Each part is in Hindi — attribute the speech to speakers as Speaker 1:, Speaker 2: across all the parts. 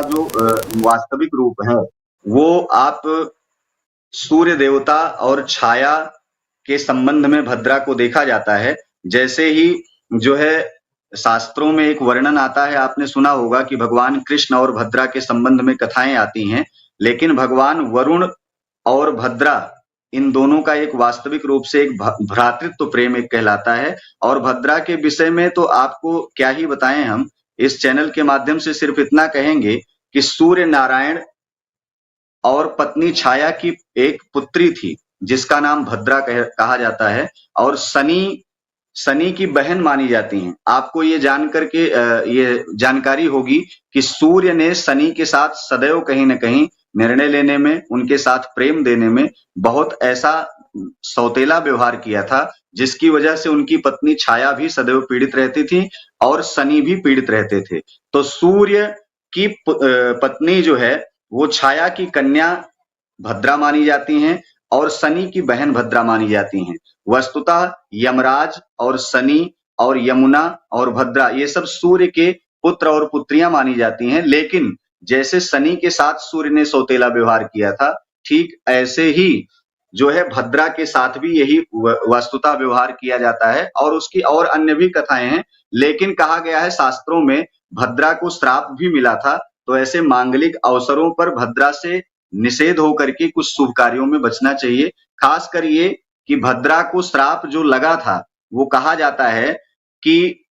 Speaker 1: जो वास्तविक रूप है वो आप सूर्य देवता और छाया के संबंध में भद्रा को देखा जाता है। जैसे ही जो है शास्त्रों में एक वर्णन आता है, आपने सुना होगा कि भगवान कृष्ण और भद्रा के संबंध में कथाएं आती हैं, लेकिन भगवान वरुण और भद्रा इन दोनों का एक वास्तविक रूप से एक भ्रातृत्व प्रेम एक कहलाता है। और भद्रा के विषय में तो आपको क्या ही बताएं, हम इस चैनल के माध्यम से सिर्फ इतना कहेंगे कि सूर्य नारायण और पत्नी छाया की एक पुत्री थी जिसका नाम भद्रा कहा जाता है, और शनि की बहन मानी जाती हैं। आपको ये जान करके ये जानकारी होगी कि सूर्य ने शनि के साथ सदैव कहीं न कहीं निर्णय लेने में, उनके साथ प्रेम देने में बहुत ऐसा सौतेला व्यवहार किया था, जिसकी वजह से उनकी पत्नी छाया भी सदैव पीड़ित रहती थी और शनि भी पीड़ित रहते थे। तो सूर्य की पत्नी जो है वो छाया की कन्या भद्रा मानी जाती हैं और शनि की बहन भद्रा मानी जाती हैं। वस्तुतः यमराज और शनि और यमुना और भद्रा ये सब सूर्य के पुत्र और पुत्रियां मानी जाती हैं, लेकिन जैसे शनि के साथ सूर्य ने सौतेला व्यवहार किया था, ठीक ऐसे ही जो है भद्रा के साथ भी यही वस्तुतः व्यवहार किया जाता है। और उसकी और अन्य भी कथाएं हैं, लेकिन कहा गया है शास्त्रों में भद्रा को श्राप भी मिला था। तो ऐसे मांगलिक अवसरों पर भद्रा से निषेध होकर के कुछ शुभ कार्यों में बचना चाहिए। खासकर ये कि भद्रा को श्राप जो लगा था, वो कहा जाता है कि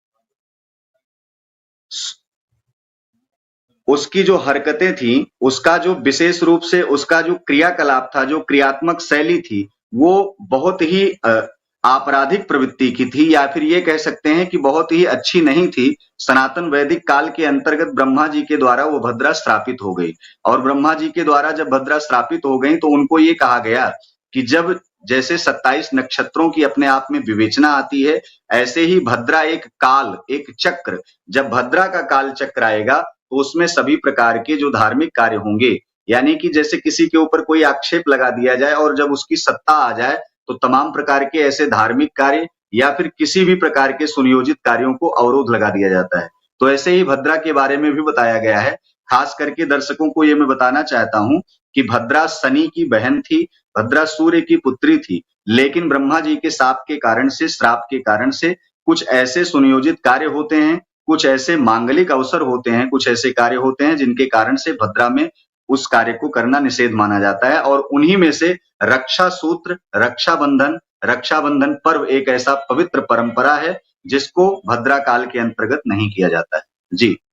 Speaker 1: उसकी जो हरकतें थी, उसका जो विशेष रूप से उसका जो क्रियाकलाप था, जो क्रियात्मक शैली थी, वो बहुत ही आपराधिक प्रवृत्ति की थी, या फिर ये कह सकते हैं कि बहुत ही अच्छी नहीं थी। सनातन वैदिक काल के अंतर्गत ब्रह्मा जी के द्वारा वो भद्रा श्रापित हो गई, और ब्रह्मा जी के द्वारा जब भद्रा श्रापित हो गई तो उनको ये कहा गया कि जब जैसे 27 नक्षत्रों की अपने आप में विवेचना आती है, ऐसे ही भद्रा एक काल, एक चक्र, जब भद्रा का काल चक्र आएगा तो उसमें सभी प्रकार के जो धार्मिक कार्य होंगे, यानी कि जैसे किसी के ऊपर कोई आक्षेप लगा दिया जाए और जब उसकी सत्ता आ जाए तो तमाम प्रकार के ऐसे धार्मिक कार्य या फिर किसी भी प्रकार के सुनियोजित कार्यों को अवरोध लगा दिया जाता है। तो ऐसे ही भद्रा के बारे में भी बताया गया है। खास करके दर्शकों को ये मैं बताना चाहता हूं कि भद्रा शनि की बहन थी, भद्रा सूर्य की पुत्री थी, लेकिन ब्रह्मा जी के शाप के कारण से, श्राप के कारण से कुछ ऐसे सुनियोजित कार्य होते हैं, कुछ ऐसे मांगलिक अवसर होते हैं, कुछ ऐसे कार्य होते हैं जिनके कारण से भद्रा में उस कार्य को करना निषेध माना जाता है। और उन्हीं में से रक्षा सूत्र, रक्षाबंधन पर्व एक ऐसा पवित्र परंपरा है जिसको भद्रा काल के अंतर्गत नहीं किया जाता है। जी।